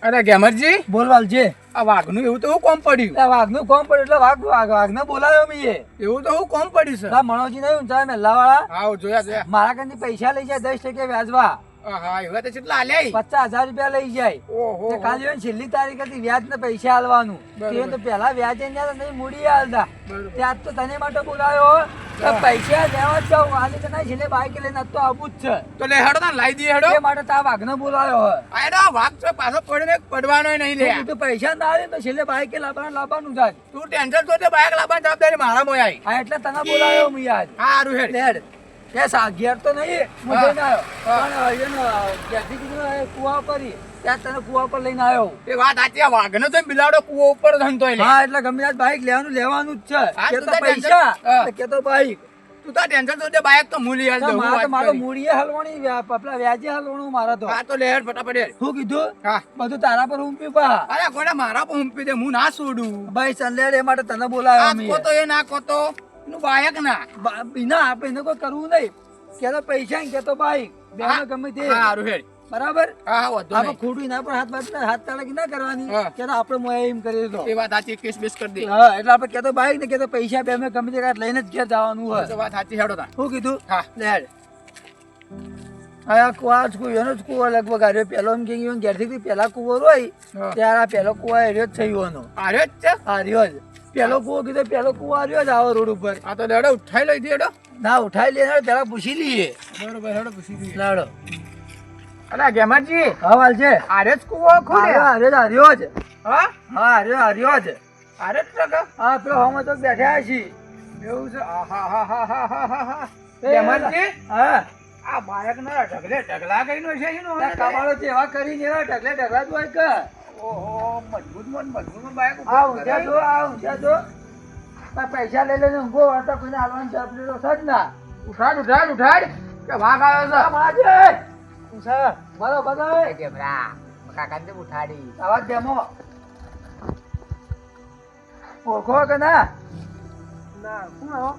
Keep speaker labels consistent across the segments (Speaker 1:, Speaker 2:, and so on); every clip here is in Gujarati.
Speaker 1: અરે ગેમરજી,
Speaker 2: બોલ વાલજી.
Speaker 1: આ વાઘનું એવું તો હું કોમ પડ્યું?
Speaker 2: એટલે વાઘનું કોમ પડ્યું એટલે વાઘને બોલાવ્યો મીએ.
Speaker 1: એવું તો હું કોમ પડ્યું છે?
Speaker 2: મનોજી નહીં ઊંચા મેલ્લા વાળા
Speaker 1: હા જોયા.
Speaker 2: મારા કંઈ પૈસા લઈ જાય 10% વ્યાજવા.
Speaker 1: હા એવા તો કેટલા આલ્યા?
Speaker 2: 50,000 રૂપિયા લઈ જાય.
Speaker 1: ઓહો
Speaker 2: તે કાલે જોઈને છેલ્લી તારીખ હતી વ્યાજ ને પૈસા આલવાનું.
Speaker 1: બરોબર.
Speaker 2: તે તો પેલા વ્યાજ નહીં મૂડી આલતા.
Speaker 1: બરોબર.
Speaker 2: ત્યાં તો તને માટે બોલાવ્યો તો પૈસા લેવા જ જાઉં. આજે તો નહીં છેલ્લે બાઈક લઈને આજ તો આવું જ છે.
Speaker 1: તો લે હેડો ના લાવી દઈએ હેડો.
Speaker 2: એ માટે તા વાઘને બોલાવ્યો હોય.
Speaker 1: આયડો વાઘ છે પાછો પડને પડવાનો નહીં લે.
Speaker 2: તું પૈસા ના આવે તો છેલ્લે બાઈકે લાવવાનું થાય.
Speaker 1: તું ટેન્શન તો બાઈક લાવવાની જવાબદારી મારા મોય આવી.
Speaker 2: હા એટલે તને બોલાવ્યો મી આજ.
Speaker 1: હારું હેડ.
Speaker 2: લેડ કે ઘેર તો નહીં હું
Speaker 1: હા.
Speaker 2: જઈને આવ્યો
Speaker 1: હા.
Speaker 2: પણ એને ઘેરથી કીધું એ કુવા પર ઈ. ત્યાં તને કુવા પર લઈને આવ્યો.
Speaker 1: એ વાત સાચી. આ વાઘનો તો બિલાડો કૂવો ઉપર ધનતોય લે.
Speaker 2: હા એટલે ગમે ત્યાં બાઈક લેવાનું જ છે.
Speaker 1: હા,
Speaker 2: કે
Speaker 1: તું
Speaker 2: તો
Speaker 1: તાર
Speaker 2: પૈસા
Speaker 1: હા.
Speaker 2: તો કે તો બાઈક.
Speaker 1: તું તો ટેન્શન તો બાઈક તો મૂલી હાલ દઉં.
Speaker 2: મારે તો
Speaker 1: વાત
Speaker 2: મારો
Speaker 1: કરી.
Speaker 2: મૂડીએ હલવાણી પેલા વ્યાજે હલવાનું મારા તો.
Speaker 1: હા તો લે હેડ ફટાફટ હેડ.
Speaker 2: શું કીધું
Speaker 1: હા.
Speaker 2: બધું તારા પર ઊંપી પા.
Speaker 1: અરે ગોડા મારા પણ હુંપી દે, હું ના છોડું.
Speaker 2: ભાઈ સંલેડ એ માટે તને બોલાવ્યો
Speaker 1: આ
Speaker 2: મીએ.
Speaker 1: કોતો એ ના કોતો એનું બાયક ના.
Speaker 2: ના આપણે એને કોઈ કરવું નહીં. કે તો પૈસા ને કે તો બાઈક બેનો ગમે તે
Speaker 1: હા, હારું હેડ.
Speaker 2: બરાબર.
Speaker 1: હા હા વધુ
Speaker 2: આપણે
Speaker 1: નહીં.
Speaker 2: ખોટું ના પણ હાથ તાળકી ના કરવાની.
Speaker 1: હા.
Speaker 2: કે તો આપણે મોય એમ કરી દો.
Speaker 1: એ વાત સાચી. કેસ બેસ કરી દે.
Speaker 2: હા એટલે આપણે કેતો બાઈક ને કેતો પૈસા બે અમે ગમે તે કાંઈ લઈને જ ઘેર જવાનું
Speaker 1: તો
Speaker 2: હોય.
Speaker 1: વાત સાચી હેડો તા.
Speaker 2: શું કીધું
Speaker 1: હા.
Speaker 2: લેડ આ કુવા જ કુવો એનો જ કુવો લગભગ આવ્યો પેલો એમ કે ઘેરથી પેલા કુવો રોય
Speaker 1: હા.
Speaker 2: ત્યારે આ પેલો કુવો રહ્યો જ થયો એનો.
Speaker 1: આર્યો જ છે.
Speaker 2: આ રહ્યો જ પેલો કુવો કીધો પેલો કુવો રહ્યો જ આવો રોડ ઉપર.
Speaker 1: આ તો લેડો ઉઠાઈ લઈ દે હેડો.
Speaker 2: ના ઉઠાઈ લે પેલા પૂછી લઈએ.
Speaker 1: બરોબર હેડો પૂછી દઈએ.
Speaker 2: લાડો
Speaker 1: અરે ગેમરજી,
Speaker 2: હા વાલ છે.
Speaker 1: આર્યો જ કૂવો ખોલે.
Speaker 2: હાર્યો જ
Speaker 1: હા
Speaker 2: હા હાર્યો જ.
Speaker 1: આર્યો જ છે કે?
Speaker 2: હા પેલો હમ તો બેઠા છીએ.
Speaker 1: એવું છે. આહાહાહાહાહાહા.
Speaker 2: એ
Speaker 1: ગેમરજી,
Speaker 2: હા
Speaker 1: આ બાયક ના ઢગલા કઈનો છે એનો?
Speaker 2: કમાડો છે એવા કરીને એવા ઢગલા જ હોય કે.
Speaker 1: ઓહો, મજબૂત બાયક ઉપર
Speaker 2: આ ઊંઝા જો આ ઊંઝા જો આ પૈસા લઈ લઈને ઊંઘો વાળતા કોઈને હાલવાની જવાબદારી તો જ ના.
Speaker 1: ઉઠાડ કે વાઘ આવ્યો
Speaker 2: આ માજે ઊંઝા બોલો બધાય
Speaker 1: છે કેમરા કાકાને ઉઠાડી.
Speaker 2: આવાજ દેમો ઓળખો કે ના
Speaker 1: ના શું આવો?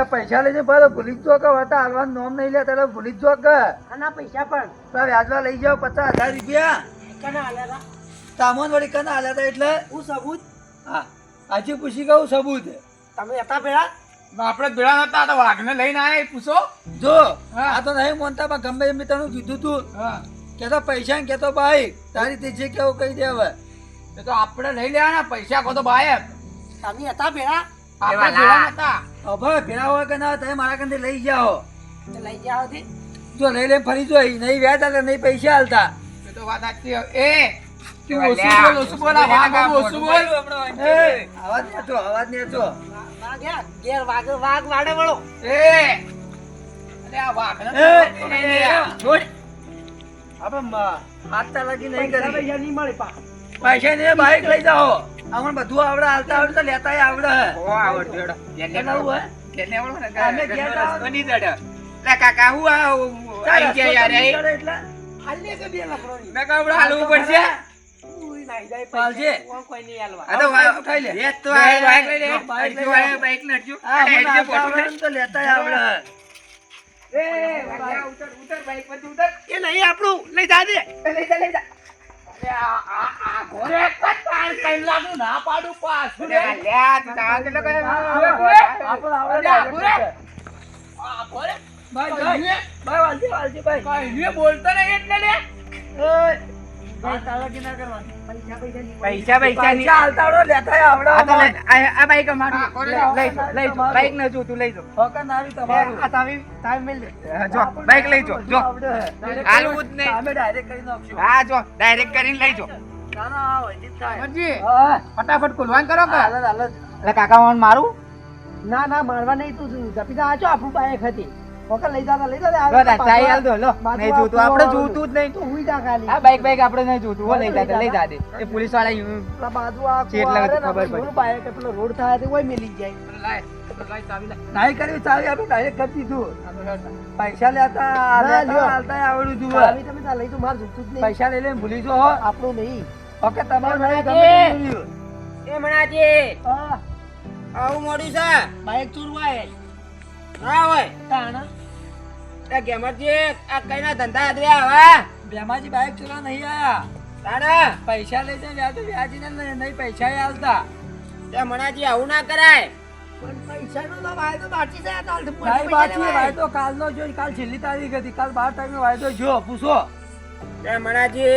Speaker 2: એ પૈસા લઈને બરો ભૂલી જ જો કે વાતા હાલવાનું નોમ નહીં લે તારે ભૂલી જ જો કે
Speaker 1: આના પૈસા પણ
Speaker 2: તો વ્યાજમાં લઈ જાઓ 50,000 રૂપિયા.
Speaker 1: કના આલ્યા
Speaker 2: સામાન વળી કના હાલ્યા હતા એટલે
Speaker 1: હું સબૂત?
Speaker 2: હા આજે પૂછી કહું સબૂત
Speaker 1: તમે હતા ભેળા? આપણે ભેળા નતા. તો વાઘને લઈને આયા એ પૂછો.
Speaker 2: જો
Speaker 1: હા.
Speaker 2: આ તો નહીં મોનતા પણ ગમે એમ તને કીધું તું
Speaker 1: હા,
Speaker 2: કેતો પૈસા ને કેતો બાઈક તારી તે જે કેવું કહી દે હવે.
Speaker 1: એ તો આપણે લઈ લેવાના પૈસા કો તો બાયક.
Speaker 3: તમે હતા ભેળા
Speaker 1: આપણે ભેળા નતા.
Speaker 2: હવે પેલા હોય કે ના તમે મારા કંઈ લઈ જાઓ.
Speaker 3: તો લઈ જાઓ થી
Speaker 2: જો લઈ લઈને ફરી જો નહીં વ્યાજ આલે નહીં પૈસા હાલતા.
Speaker 1: એ તો વાત સાચી. તું ઓછું બોલ. આ વાઘ બાબુ ઓછું બોલ.
Speaker 2: એ અવાજ નહીં હતો અવાજ નહીં હતો.
Speaker 3: વાગ્યા ઘેર વાગ વાડે વળો
Speaker 1: અરે આ વાઘને
Speaker 2: એ,
Speaker 1: નહીં લે.
Speaker 2: છોડ. આપણે હાથ તાલાકી નહીં કરી.
Speaker 3: પૈસા નહીં મળે પા
Speaker 2: પૈસા ને બાઈક લઈ જાઓ. અમને બધું આવડે હાલતા આવડે તો લેતાય આવડે.
Speaker 1: ઓ આવડતું હેડો.
Speaker 2: કેટલા હોય?
Speaker 1: કેને વળો ને
Speaker 2: અમે ઘેર જાઓ.
Speaker 1: બની જડે. લે કાકા હું આઈ ગયા યાર એ.
Speaker 2: એટલે
Speaker 3: હાલે કે બે લફડો ની
Speaker 1: મેં કાવડો હાલવું પડશે.
Speaker 3: ઉઈ નાઈ જાય
Speaker 2: પાલજે.
Speaker 3: કોઈ નહીં હાલવા
Speaker 1: આ તો
Speaker 2: બાઈક ઉઠાઈ લે.
Speaker 1: એ તો આ બાઈક લઈ લે.
Speaker 2: બાઈક લઈ
Speaker 1: અડજો
Speaker 2: લે.
Speaker 1: આ બાઈક ને અડજો.
Speaker 2: હા, મને
Speaker 1: અડજો
Speaker 2: હાલતા
Speaker 1: પોટું
Speaker 2: આવડે ને તો લેતાય આવડે.
Speaker 1: એ વાગ્યા ઉતર બાઈક પરથી ઉતર.
Speaker 3: એ નહીં આપણું લઈ જા દે
Speaker 1: લઈ જા. અરે આ ઘોડે કટાણ કઈ લાગુ ના પાડું પાસ. લે તું તાવ કેટલો કરે?
Speaker 2: આપણે આવડે
Speaker 1: આ ઘોડે. આ ઘોડે.
Speaker 2: ભાઈ ભાઈ ભાઈ વાલજી ભાઈ.
Speaker 1: કઈ ને બોલતો નહીં એટલે લે.
Speaker 2: ઓય ભાઈ તાલાકી ના કરવાની.
Speaker 1: પૈસા
Speaker 2: પૈસા હાલતા આવડે લેતાય આવડે.
Speaker 1: આ બાઈક અમારું. લઈ જો બાઈક ન જો તું લઈ જો.
Speaker 2: હોકન આવી તમારું.
Speaker 1: આ તાવી મેલ દે. જો બાઈક લઈ જો. જો હાલવું જ નહીં.
Speaker 2: અમે ડાયરેક્ટ કરી નાખશું.
Speaker 1: હા જો ડાયરેક્ટ કરીને લઈ જો.
Speaker 2: ના ના હોય ઠીક થાય.
Speaker 1: મરજી
Speaker 2: હા
Speaker 1: ફટાફટ ખોલવાન કરો કે.
Speaker 2: હાલત હાલત.
Speaker 1: એટલે કાકા વાન મારું.
Speaker 3: ના ના મારવા નહીં તું જપીતા આચો આપણું બાઈક હતી ઓકે લઈ જા
Speaker 1: લો ચાઈ હાલ દો લો. નહીં જોતું આપણે જોતું જ નહીં.
Speaker 3: તું હુઈ જા ખાલી
Speaker 1: આ બાઈક આપણે નહીં જોતું. હો લઈ જા દે. એ પોલીસ વાળા
Speaker 3: પેલા બાજુ આ
Speaker 1: છે એટલે
Speaker 3: કુવા
Speaker 1: ખબર
Speaker 3: રે ને,
Speaker 1: પડી.
Speaker 3: પેલું બાઈક પેલો રોડ થાય તો ઓય મેલી જાય
Speaker 2: નાઈ કરી ચાવી આપણે ડાયરેક્ટ કરી દીધું. પૈસા લેતા
Speaker 3: ના, લ્યો.
Speaker 2: હાલતા આવડું જુઓ.
Speaker 3: ચાવી તમે ત્યાં લઈ તો માર જોતું જ નહીં
Speaker 2: પૈસા લઈ લઈને ભૂલી જો હો.
Speaker 3: આપણું નહીં
Speaker 2: ઓકે તમારું
Speaker 3: એ
Speaker 2: નહીં ગમે તે જોયું.
Speaker 1: એ મણાજી
Speaker 3: હા
Speaker 1: આવું મોડું છે.
Speaker 3: બાઈક ચોરવાય
Speaker 1: ના હોય
Speaker 3: તાણા
Speaker 1: એ ગેમરજી આ કઈના ધંધા આદર્યા હવે.
Speaker 2: બેમાજી બાઈક ચોરા નહીં આયા.
Speaker 1: તારા
Speaker 2: પૈસા લઈ જાય વ્યાજ તો વ્યાજીને નહીં પૈસા આલતા.
Speaker 1: તે મણાજી આવું ના કરાય.
Speaker 3: પણ પૈસાનો તો વાયદો બાકી છે, આ તો
Speaker 2: નહીં
Speaker 3: પૈસા
Speaker 2: બાકી
Speaker 3: લેવાય.
Speaker 2: વાયદો કાલનો જો, કાલ છેલ્લી તારીખ હતી, કાલ 12 તારીખનો વાયદો જો પૂછો.
Speaker 1: તે મણાજી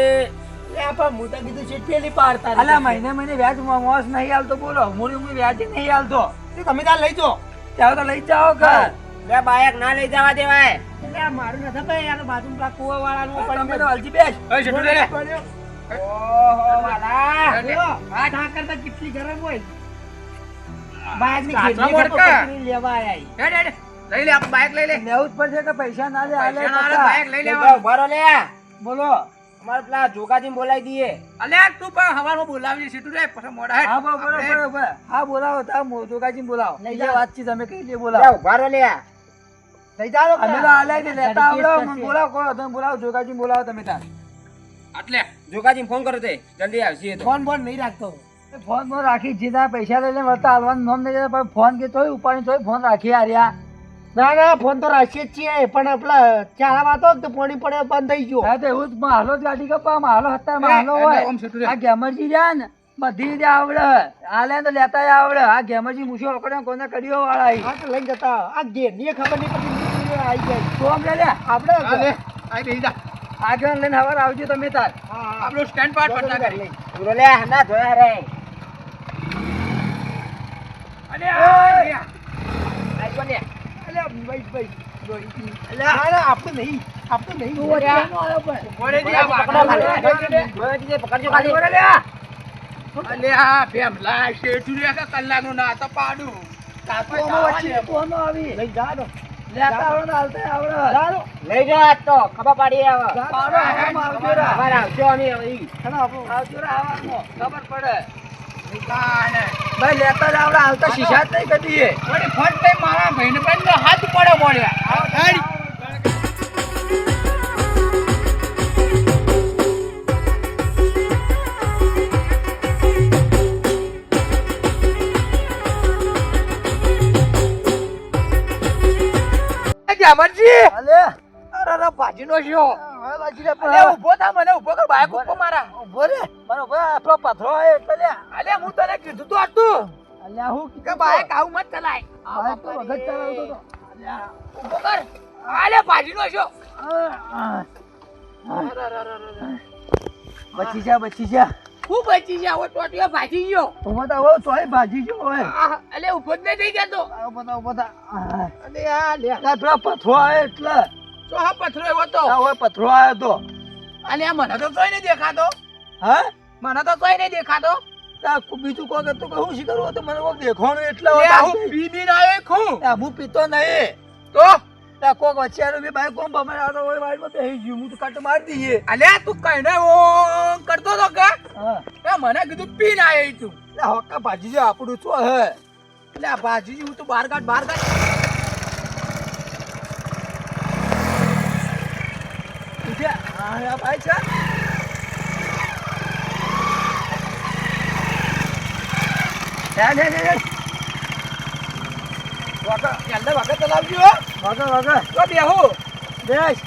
Speaker 3: લે પણ હું તો કીધું છે પેલી પાડતા
Speaker 2: અલા મહિને મહિને વ્યાજ મોસ નહીં આલતો, બોલો મૂડી વ્યાજ નહીં આલતો.
Speaker 3: તમે તાર લઈ જો.
Speaker 2: ત્યારે તો લઈ જાઓ ઘર.
Speaker 1: બે બાયક ના લઈ જવા દેવાય.
Speaker 3: એટલે આ મારું નથી ભાઈ, આ બાજુ પેલા કુવાવાળાનું
Speaker 2: તમે તો
Speaker 3: પડ્યું.
Speaker 2: હલજી બેસ.
Speaker 3: પડ્યો.
Speaker 1: ઓહો વાલા.
Speaker 3: જો, આ ઠાકર તો કેટલી ગરમ હોય. બાયકની
Speaker 1: કાચમાં
Speaker 3: ખેતી
Speaker 1: વળકા.
Speaker 3: પકડીને લેવા આયા.
Speaker 1: લઈ લે આપણે બાઇક લઈ લે.
Speaker 2: લેવું જ પડશે કે પૈસા ના લે આલે
Speaker 1: પૈસા ના આલે,
Speaker 2: પૈસા.
Speaker 1: બાઇક લઈ લેવા. ઉભા રહો લે.
Speaker 2: બોલો.
Speaker 1: અમારે પેલા જોગાજીને બોલાવી દઈએ.
Speaker 2: હા બરોબર. હા બોલાવો તા જોગાજી બોલાવો.
Speaker 3: લઈ
Speaker 2: જે
Speaker 3: જાઓ.
Speaker 2: વાતચીત અમે કહી દે
Speaker 1: લે,
Speaker 2: બોલાવો.
Speaker 1: ઉભા રહો લે.
Speaker 3: લઈ જાઓ
Speaker 2: અમે તો આલે દે લેતા આવડો મને બોલાવો કોણ તમે બોલાવો જોગાજી બોલાવો તમે તાર.
Speaker 1: જોગાજીને ફોન કરો તે જલ્દી આવશે એ તો.
Speaker 3: ફોન બોન નહીં રાખતો.
Speaker 2: ફોન માં રાખી જીધા પૈસા લઈ લે વળતા હાલવાનું નામ નહીં પણ ફોન કે તોય ઉપાડી તોય ફોન રાખી આર્યા.
Speaker 3: ના ના ફોન તો રાખીએ જ છીએ, પણ પેલા ચારા વાતો તો પોણી પડે બંધ થઈ ગયો.
Speaker 2: હા તો એવું જ હાલો જ ગાડી કપા હાલો અત્યારે હાલો હોય. આ ગેમરજી રહ્યા ને બધી રીતે આવડે, આલે તો લેતા આવડે. આ ગેમરજી મૂછો પકડે કોને કર્યો વાળા
Speaker 3: હા તો લઈને જતા આ ઘેરની ખબર નહીં પડતી આવી જાય.
Speaker 2: તો અમને લે
Speaker 3: આપણે
Speaker 2: આગળ લઈને હવાર આવજો તમે તાર.
Speaker 3: આપણું સ્ટેન્ડ પાર્ટ પર ના કરી.
Speaker 1: ઉરો લે, ના જોયા રે. આઈ લે.
Speaker 3: અલ્યા ભાઈ ભાઈ અલ્યા આપણે નહીં
Speaker 2: તું વચ્ચેનો આવ્યો પણ.
Speaker 1: પકડજો ખાલી.
Speaker 2: કાકુઓમાં વચ્ચે કોનો આવી?
Speaker 3: લઈ જા દો.
Speaker 2: લેતા આવડે ને હાલતા આવડે.
Speaker 1: લઈ જાઓ આજ તો ખબર પાડી આવે.
Speaker 2: પાડો આવામાં આવજો રા.
Speaker 1: અમારે આવજો અમે હવે.
Speaker 2: આવજો રા આવવામાં. ખબર પડે. ભાઈ લેતા જ આવડે હાલતા શીશા જ નહીં કદી એ. અલે
Speaker 3: ભાજીનો શો.
Speaker 2: હવે બાજી લે પણ.
Speaker 3: અલ્યા ઊભો થા, મને ઊભો કર, બાઈક ઉપર મારા.
Speaker 2: ઉભો રે. બરોબર આપણો પથરો આવ્યો એટલે લે.
Speaker 3: અલ્યા હું તને કીધું તો હતું
Speaker 2: અલ્યા હું
Speaker 3: કે
Speaker 2: કીધું
Speaker 3: બાઈક આવું મત ચલાય.
Speaker 2: બાઈક તો વગર ચલાવતો તો. અલ્યા.
Speaker 3: ઊભો કર. અલ્યા ભાજીનો શો.
Speaker 2: બચી જા બચી જા.
Speaker 3: હું બચી જાવ, ટોટિયો ભાજી ગયો.
Speaker 2: ઉભો થા હવે તોય ભાજી જો હોય.
Speaker 3: અલ્યા ઊભો જ નહીં થઈ જતો.
Speaker 2: ઉભો થા.
Speaker 3: અલ્યા લે.
Speaker 2: આ પેલો પથરો આવ્યો એટલે.
Speaker 3: તો હા પથરો એવો તો.
Speaker 2: આ હવે પથરો આવ્યો તો.
Speaker 3: અલ્યા મને તો તોય નહીં દેખાતો.
Speaker 2: હા
Speaker 3: મને તો તોય નહીં દેખાતો.
Speaker 2: બીજું કોઈ કરતું કે હું શી કરું હતું મને કોઈ દેખાણું એટલે
Speaker 3: લે હું પી બી ના ખું.
Speaker 2: હું પીતો નહીં
Speaker 3: તો
Speaker 2: કોક વચ્ચે બી બાઈક કોમ બમાડે આવતો હોય વાઈડમાં બેસી ગયું હું તો કાટ મારી દઈએ.
Speaker 3: અલ્યા તું કઈ ને ઓ કરતો તો કે
Speaker 2: હા
Speaker 3: એ મને કીધું પી ના આવી તું.
Speaker 2: હોકા ભાજી જો આપણું શું હે.
Speaker 3: એટલે આ ભાજી હું તો બહાર કાઢ.
Speaker 2: ઉઠ્યા હા ભાઈ છે.
Speaker 3: અંદર વખત ચલાવજો.
Speaker 2: વગર
Speaker 3: તો બેહું.
Speaker 2: બેસ.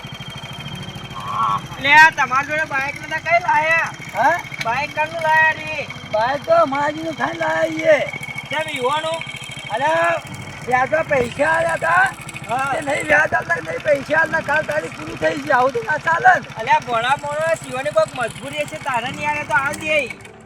Speaker 3: લે તમારા જોડે બાઈક નતા કઈ લાયા?
Speaker 2: હા
Speaker 3: બાઈક કાનું લાયા રે?
Speaker 2: બાઈક તો માજીનું ખાઈ લાવીએ.
Speaker 3: કેમ યુવાનો?
Speaker 2: અરે વ્યાજમાં પૈસા આવ્યા હતા. તે નહીં વ્યાજ આલતા નહીં પૈસા આલતા કાલ તારીખ પૂરી થઈ ગઈ. આવું તો ના ચાલે ને.
Speaker 3: અલ્યા ભણા મોણો શિવાની કોઈક મજબૂરી છે તારે નહીં આવે તો આલ દે.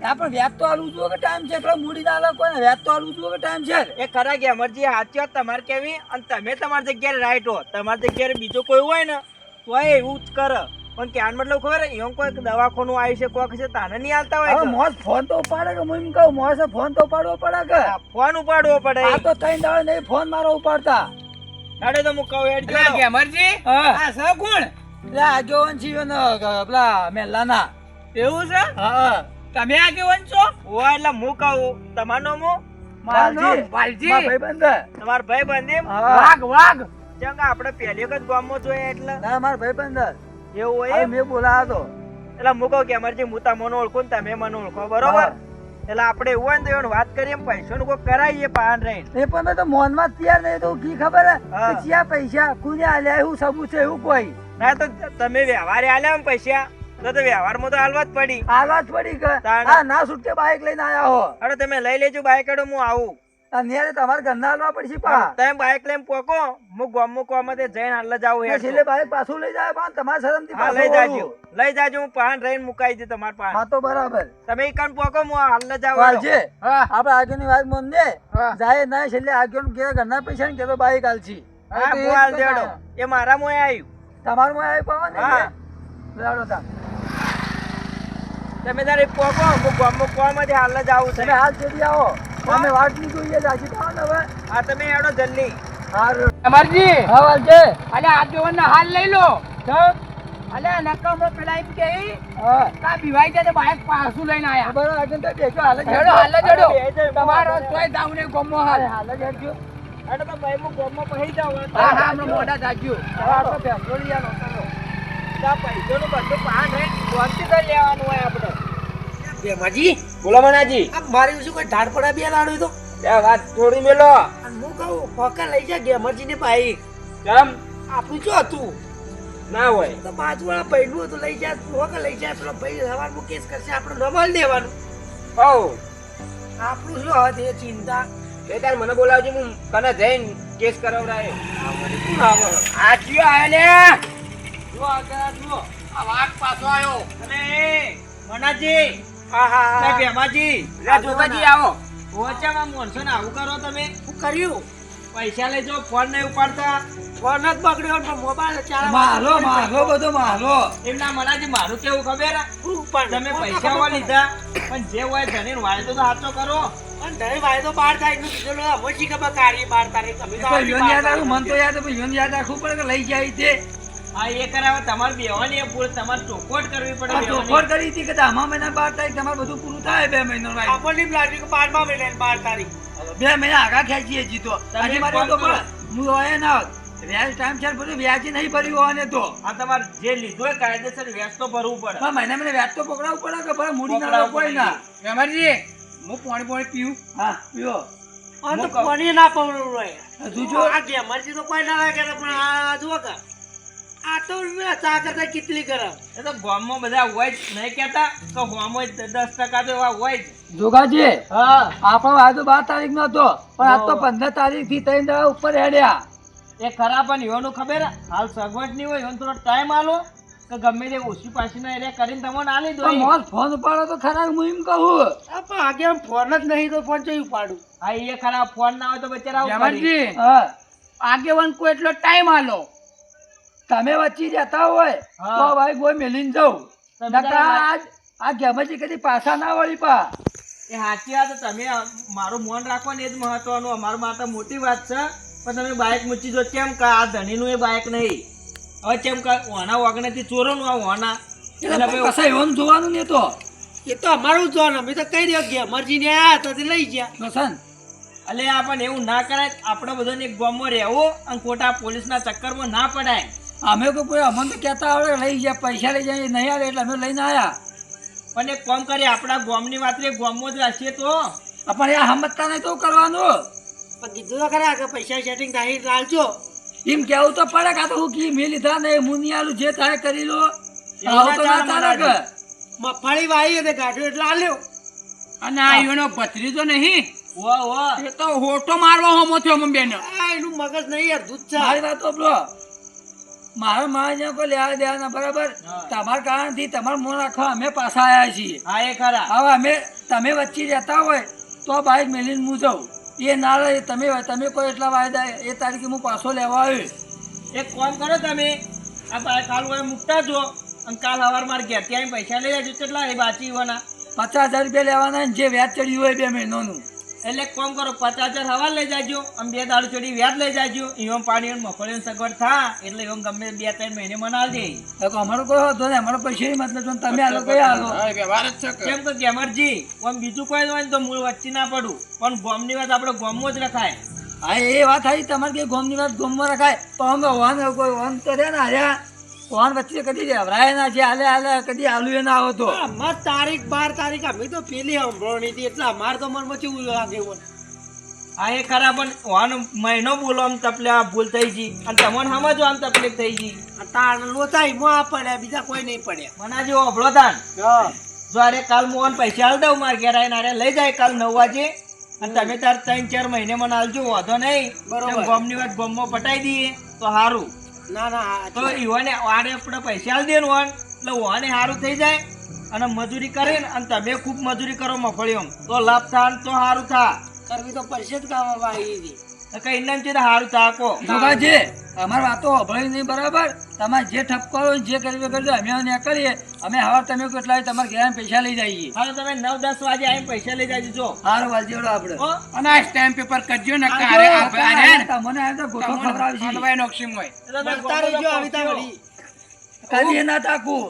Speaker 2: ના પણ વ્યાજ તો આલવું જોઈએ કે ટાઈમ છે. એટલે મૂડી ના લે કોઈ વ્યાજ તો આલવું જોઈએ કે ટાઈમ છે.
Speaker 3: એ ખરા કે અમરજી સાચી વાત તમારે કેવી, અને તમે તમારી જગ્યાએ રાઈટ હો. તમારી જગ્યાએ બીજો કોઈ હોય ને તો એવું જ કરે. પણ ક્યાં મતલબ ખબર એમ કોઈ દવાખાનું આવી છે કોક છે તાને નહીં આલતા હોય
Speaker 2: હવે મોસ ફોન તો ઉપાડે કે હું એમ કહું મોસે ફોન તો ઉપાડવો પડે કે.
Speaker 3: ફોન ઉપાડવો પડે.
Speaker 2: આ તો ત્રણ દાડે નહીં ફોન મારો ઉપાડતા.
Speaker 3: હેડે તો હું કહું હેડ
Speaker 1: અલા, ગેમરજી
Speaker 2: હા
Speaker 3: આ સ કોણ?
Speaker 2: એટલે આગેવાન છીએ ને પેલા મેલાના.
Speaker 3: એવું છે?
Speaker 2: હા
Speaker 3: તમે આગેવાન છો? ઓ એટલે હું કહું તમારો હું
Speaker 2: વાલજી.
Speaker 3: વાલજી.
Speaker 2: મારા ભાઈબંધ.
Speaker 3: તમાર ભાઈ બંધ
Speaker 2: હા.
Speaker 3: વાઘ ચંગ આપણે પહેલી વખત ગામમાં જોઈએ એટલે
Speaker 2: ના મારા ભાઈબંધ.
Speaker 3: એવું હોય
Speaker 2: હવે
Speaker 3: એમ?
Speaker 2: મેં બોલાવ્યો હતો.
Speaker 3: એટલે હું કહું કે અમરજી હું તમને ઓળખું ને તમે મને ઓળખો બરોબર.
Speaker 2: હા.
Speaker 3: એટલે આપણે એવું હોય ને તો એને વાત કરીએ પૈસા નું કોઈ કરાવીએ પાન રહીને.
Speaker 2: એ પણ મેં તો મોનમાં તૈયાર નહીં તો કી ખબર હે
Speaker 3: હા.
Speaker 2: કે ચિયા પૈસા કુને આલ્યા એવું સબૂત છે એવું કોઈ.
Speaker 3: ના તો તમે વ્યવહારે આલ્યા ને પૈસા તો વ્યવહારમાં તો હાલવા જ પડી.
Speaker 2: આવાજ પડી કે
Speaker 3: તાણ.
Speaker 2: આ ના છૂટકે બાઈક લઈને આયા હો
Speaker 3: અરે તમે લઈ લેજો બાઈક હેડો, હું આવું.
Speaker 2: અને તમારે ઘરના હાલવા પડશે પા
Speaker 3: તમે બાઈક લઈને પોકો, હું ગામમાં કોમાં જઈને હાલ જાઉં
Speaker 2: ને
Speaker 3: હેડ.
Speaker 2: છેલ્લે બાઈક પાછું લઈ જાય પણ તમારા શરમથી
Speaker 3: હા
Speaker 2: પાછું
Speaker 3: લઈ જાજો,
Speaker 2: વળવું.
Speaker 3: લઈ જાજો, હું પાન રહીને મુકાઈ દે તમાર પાન.
Speaker 2: હા તો બરાબર
Speaker 3: તમે ઈકન પોકો, હું હાલ જાઉં હેડો.
Speaker 2: વાલજે
Speaker 1: હા.
Speaker 2: આપણે આગળની વાત મોન દે
Speaker 1: હા.
Speaker 2: જાય ના છેલ્લે આગળ કે ઘરના પૈસા ને કે તો બાઈક આલછી
Speaker 3: હા હું હાલ દેડો, એ મારા મોય આવ્યું.
Speaker 2: તમારું માં આવી પાવો ને
Speaker 3: હા.
Speaker 2: લાડો તા
Speaker 3: તમે તારે પોકો, હું ગામમાં કોમાંથી હાલ જાઉં
Speaker 2: તમે
Speaker 3: છે.
Speaker 2: હાલ જેડી આવો અમે વાટ ની જોઈએ રાજી પાવો ને હવે
Speaker 3: હા તમે હેડો જલ્દી.
Speaker 2: હારું
Speaker 1: અમરજી
Speaker 2: હા વાલજે
Speaker 1: અલે આ જોવાના હાલ લઈ લો
Speaker 2: ચમ
Speaker 1: અલે નકામો પેલા એમ કે
Speaker 2: હા
Speaker 1: કા બીવાઈ જાય બાઈક પાછું લઈને આયા
Speaker 2: ખબર આગળ તો દેખો હાલ જ
Speaker 1: હેડો હાલ જ હેડો
Speaker 3: બે જણ
Speaker 1: તમારો તોય દાવને ગમો હાલ
Speaker 2: હાલ જ હેડજો
Speaker 3: હેડો તો ભાઈ હું ગામમાં પહી જાઉં.
Speaker 1: હા હા હમણાં મોઢા જાગ્યું
Speaker 2: આ તો ફેમલો લઈ આલો ચાલો
Speaker 3: ત્યાં પૈસાનું બધું પાન રહીને ગોમતી કરી લેવાનું હોય આપણે.
Speaker 1: બેમાજી
Speaker 3: બોલો મનાજી.
Speaker 1: આ મારી શું કોઈ ઢાળ પડા બે લાડુ તો
Speaker 3: ત્યાં વાત થોડી મેલો.
Speaker 1: અને હું કહું ફોકા લઈ જા ગેમરજી ની બાઈક
Speaker 3: કેમ
Speaker 1: આપણું શું હતું
Speaker 3: ના હોય?
Speaker 1: તો બાજુવાળા ભાઈનું હતું લઈ જા ફોકા લઈ જા પેલો ભાઈ સવારમાં કેસ કરશે આપણે નમાલ દેવાનું
Speaker 3: હઉ
Speaker 1: આપણું શું હવે તે ચિંતા
Speaker 3: એ તાર મને બોલાવજો, હું કને જઈને કેસ કરાવડાય.
Speaker 1: આ મને કોણ આવે
Speaker 3: આ કયો આયો લે?
Speaker 1: જો આગળ જુઓ આ વાત પાછો આવ્યો
Speaker 3: અને મનાજી,
Speaker 1: હા હા
Speaker 3: ને
Speaker 1: હા
Speaker 3: ભેમાજી, લે જોગાજી આવો. ઓચામાં મોણસો ને આવું કરો તમે?
Speaker 1: શું કર્યું
Speaker 3: પૈસા લેજો, ફોન નહીં ઉપાડતા.
Speaker 1: ફોન જ બગડ્યો પણ મોબાઈલ ચાલે
Speaker 2: મારો મારો બધો મારો
Speaker 3: એમના મનાજી મારું કેવું ખબર હે?
Speaker 1: શું પણ
Speaker 3: તમે પૈસા વા લીધા પણ જે હોય ધણીને વાયદો તો સાચો કરો.
Speaker 1: પણ દરેક વાયદો 12 તારીખ નું કીધું અમે શી ખબર કાઢીએ 12 તારીખ અમે તો
Speaker 2: તો
Speaker 1: આવી
Speaker 2: યોન
Speaker 1: 12
Speaker 2: યાદ આવ્યું મન તો યાદ આવ્યું યોન યાદ રાખવું પડે કે લઈ જાય તે
Speaker 3: આ એ કરાવે તમારે બેવાની એ પૂરી તમારે ચોખવટ કરવી પડે.
Speaker 2: આ
Speaker 3: બેવાની.
Speaker 2: ચોખવટ કરી હતી કે દસમા મહિના 12 તારીખ તમારે બધું પૂરું થાય 2 મહિનો
Speaker 1: આપણને એમ લાગ્યું કે 12મા મહિને 12 તારીખ
Speaker 2: 2 મહિના આગા ખેંચીએ જીતો
Speaker 3: તમે
Speaker 2: હજી મારે
Speaker 3: ફોન
Speaker 2: તો
Speaker 3: કરો.
Speaker 2: પણ હું હોય ના હોત. વ્યાજ ટાઈમ છે બધું વ્યાજી નહીં ભર્યું હોય ને તો
Speaker 3: આ તમારે જે લીધું હોય કાયદેસર વ્યાજ તો ભરવું પડે.
Speaker 2: પણ મહિના મહિને વ્યાજ તો પકડાવવું પડે કે ભલે મૂડી ના
Speaker 3: પકડાવવું
Speaker 2: કોઈ ના
Speaker 3: પડે.
Speaker 1: રમણજી હું પાણી પીવું
Speaker 2: હા પીવો
Speaker 1: અને તો
Speaker 3: હું કહું.
Speaker 1: પાણી ના પવડું રહે
Speaker 2: હજુ જો
Speaker 1: આ ગેમરજી તો કોઈ ના લાગે પણ આ જુઓ કે આ તો ચા કરતા કેટલી ગરમ
Speaker 3: એ તો ગામમાં બધા હોય જ નહીં કહેતા તો ગામમાં જ 10% તો એવા હોય જ.
Speaker 2: જોગાજી
Speaker 3: હા
Speaker 2: આપણો વાયદો 12 તારીખ નો હતો પણ આજ તો 15 તારીખ થી 3 દાડા ઉપર હેડ્યા
Speaker 3: એ ખરા પણ એવાનું ખબર હે? હાલ સગવડ નહીં હોય એનો થોડો ટાઈમ આલો કે ગમે તે ઓછી પાછીના એરિયા કરીને તમને આલી દો.
Speaker 2: પણ મોજ ફોન ઉપાડો તો ખરા હું એમ કહું
Speaker 1: આ પણ આગે આમ ફોન જ નહીં તો ફોન ચોઈ ઉપાડું
Speaker 3: હા એ ખરા ફોન ના હોય તો બચારા આવું કરી.
Speaker 1: ગેમરજી
Speaker 2: હા
Speaker 1: આગેવાન કોઈ એટલો ટાઈમ આલો
Speaker 2: તમે વચ્ચે જતા હોય
Speaker 3: હા.
Speaker 2: તો ભાઈ કોઈ મેલીને જાઉં
Speaker 3: તમે
Speaker 2: નકર
Speaker 3: જરા
Speaker 2: આજ આ ગેમજી કદી પાછા ના વળી પા
Speaker 3: એ સાચી વાત છે. તમે મારું મન રાખો ને એ જ મહત્વનું. અમારા માટે મોટી વાત છે પણ તમે બાઇક મૂકી દો. કેમ કે આ ધણીનું એ બાઇક નહીં. હવે કેમ કે ઓના વાગણેથી ચોરોનું આ ઓના એટલે હવે
Speaker 2: કશા એવાનું જોવાનું ને તો
Speaker 1: એ તો અમારું જોન અમે તો કહી દો ગેમરજી ને આયા તો તે લઈ ગયા
Speaker 2: નસન
Speaker 3: અલે આ પણ એવું ના કરાય. આપણે બધાને એક ગામમાં રહેવું અને ખોટા પોલીસના ચક્કરમાં ના પડાય.
Speaker 2: અમે કોઈ અમને તો કહેતા આવડે લઈ જાય પૈસા લઈ જાય નહીં આવે એટલે અમે લઈને આયા
Speaker 3: પણ એક કામ કરીએ, આપણા ગામની વાત રે ગામમાં જ રાખીએ તો.
Speaker 2: પણ આ સમજતા નહીં તો કરવાનું
Speaker 1: પણ કીધું તો ખરા કે પૈસા સેટિંગ થાય લાલજો
Speaker 2: એમ કેવું તો પડે કાં તો હું કી મેં લીધા નહીં હું નહીં આલું જે થાય કરી લો
Speaker 3: એવું
Speaker 2: આવું તો
Speaker 3: ના
Speaker 2: ના
Speaker 3: ચાલે
Speaker 2: ચાલે કે
Speaker 1: મગફળી વાવી અને ગાંઠ્યો એટલે આલ્યો અને આ એનો ભત્રીજો નહીં
Speaker 3: વાહ વાહ
Speaker 1: એ તો હોટો મારવા હોમો થયો મમ્મી બેન એનું મગજ નહીં યાર દૂધ છે
Speaker 2: મારી વાત તો બ્રો મારો માણસ કોઈ લેવા દેવા ના બરાબર
Speaker 3: હા.
Speaker 2: તમારા કારણથી તમારું મોં રાખવા અમે પાછા આવ્યા છીએ
Speaker 3: હા એ ખરા.
Speaker 2: હવે અમે તમે વચ્ચે રહેતા હોય તો બાઈક મેલીને હું જાઉં એ ના રહે તમે કોઈ એટલા વાયદા એ તારીખે હું પાછો લેવા આવ્યો
Speaker 3: એક કામ કરો તમે, આ બાઈક હાલ હોય મૂકતા જો અને કાલ સવાર માર ઘેર ત્યાં પૈસા લઈ જાજો. કેટલા એ બાચી હોવાના
Speaker 2: 50,000 રૂપિયા લેવાના ને જે વ્યાજ ચડ્યું હોય 2 મહિનાનું
Speaker 3: એટલે એક કામ કરો, 50,000 સવાર લઈ જાજો અને 2 દાડો ચડી વ્યાજ લઈ જાજો. એમ પાણી મફળીની સગવડ થા એટલે એમ ગમે 2-3 મહિને મનાલ દે.
Speaker 2: અમારો કોઈ હોતો નહીં અમારો પૈસા મતલબ છે, તમે આલો કઈ આલો
Speaker 3: કેમ કે ગેમરજી આમ બીજું કોઈ હોય ને તો મૂળ વચ્ચે ના પડું પણ ગામની વાત આપણે ગામમાં જ રખાય.
Speaker 2: હા એ વાત આવી તમારે કે ગોમની વાત ગોમમાં રખાય તો અમે વાન કોઈ વાન તો રે ને હાર્યા વાન વચ્ચે કદી રેવરાય ના છે હાલે કદી આલુ એ ના આવો તો
Speaker 1: અમાર તારીખ 12 તારીખ અમે તો પેલી સાંભળવાની હતી એટલે અમાર તો મનમાં કેવું લાગે હોય
Speaker 3: આ એ ખરા પણ વાનો મહિનો બોલો આમ તકલીફ આ ભૂલ થઈ ગઈ અને તમને સમજો આમ તકલીફ થઈ ગઈ
Speaker 1: તાર લોચાઈ માં પડ્યા બીજા કોઈ નહીં પડ્યા
Speaker 3: મને જેવો અભળો તાન જો અરે કાલ મોહન પૈસા હાલ દઉં મારે ઘેર આવીને અરે લઈ જાય કાલ 9 વાગે અને તમે તાર 3-4 મહિને મને હાલજો વાંધો નહીં
Speaker 1: બરોબર.
Speaker 3: ગોમની વાત ગોમમાં પટાઈ દઈએ તો સારું
Speaker 1: ના
Speaker 3: તો ઈવાને આરે આપણે પૈસા હાલ દે ને એટલે વાને સારું થઈ જાય અને મજૂરી કરીને અને તમે ખૂબ મજૂરી કરો મફળીઓ તો લાભ થાય ને તો સારું થા
Speaker 1: કરવી તો પડશે જ કામ આવી
Speaker 3: કઈ નામ છે સારું થા કો
Speaker 2: જોગાજી અમારી વાતો અભળી નહીં બરાબર તમારે જે ઠપકો હોય જે કરવી કરજો અમે ત્યાં કરીએ અમે હવે તમે કેટલા તમારે ઘેર પૈસા લઈ જઈએ
Speaker 3: હવે તમે 9-10 વાગે આવીને પૈસા લઈ જાજો જો
Speaker 2: સારું વાલજીવડો આપણે
Speaker 3: હો?
Speaker 1: અને આ સ્ટેમ્પ પેપર કરજો ને
Speaker 2: તમને આ તો ગોઠો ખવડાવશે.
Speaker 3: એટલે તો
Speaker 1: મળતા રહેજો આવી તા વળી.
Speaker 2: કદી ના તાકું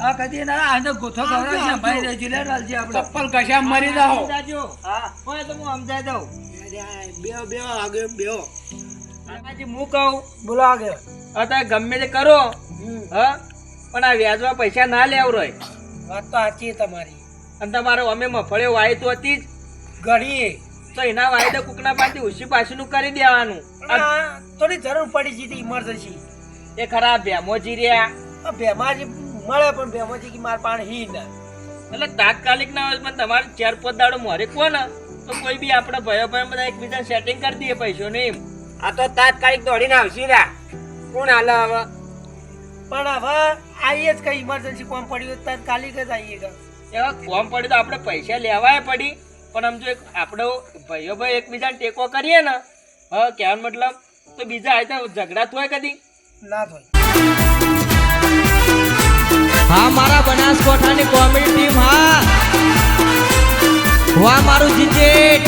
Speaker 2: હા કદી ના આ તો ગોઠો ખવડાવશે ભાઈ રહેજો લે વાલજી આપણે
Speaker 1: ચપ્પલ કશા મરી જાઓ
Speaker 3: જાજો
Speaker 2: હા
Speaker 3: હોય તો હું સમજાઈ દઉં
Speaker 1: બે આગળ બેહો
Speaker 3: કાકાજી હું કહું
Speaker 1: બોલો આગળ
Speaker 3: અત્યારે ગમે તે કરો હા પણ આ વ્યાજમાં પૈસા ના લેવ રોય
Speaker 1: વાત તો સાચી તમારી
Speaker 3: અને તમારો અમે મફળે વાય તો હતી જ
Speaker 1: ઘડી
Speaker 3: તો એના વાયદા કુકના પાછી ઉછી પાછું કરી દેવાનું
Speaker 1: થોડી જરૂર પડી જતી ઇમરજન્સી
Speaker 3: એ ખરા ભેમોજી રહ્યા
Speaker 1: ભેમાજી મળે પણ ભેમાજી કે માર પાણી હી ના
Speaker 3: એટલે તાત્કાલિક ના હોય પણ તમારે 4-5 દાડો મોરે કોને તો કોઈ બી આપણે ભયો બધા એકબીજા સેટિંગ કરી દઈએ પૈસો ને એમ
Speaker 1: આ તો તાત્કાલિક દોડીને આવશી રા કોણ હાલે હવે પણ હવે આવીએ જ કઈ ઇમરજન્સી કોમ પડ્યું તો તાત્કાલિક જ આવીએ
Speaker 3: એવા કોમ પડે તો આપણે પૈસા લેવાય પડી પણ આમ જો આપણે ભાઈઓ ભાઈ એકબીજાને ટેકો કરીએ ને હા કહેવાનો મતલબ તો બીજા આ તો ઝઘડા થાય કદી
Speaker 1: ના થાય
Speaker 3: હા મારા બનાસકોઠાની કોમેડી ટીમ હા વાહ મારું જીજેટ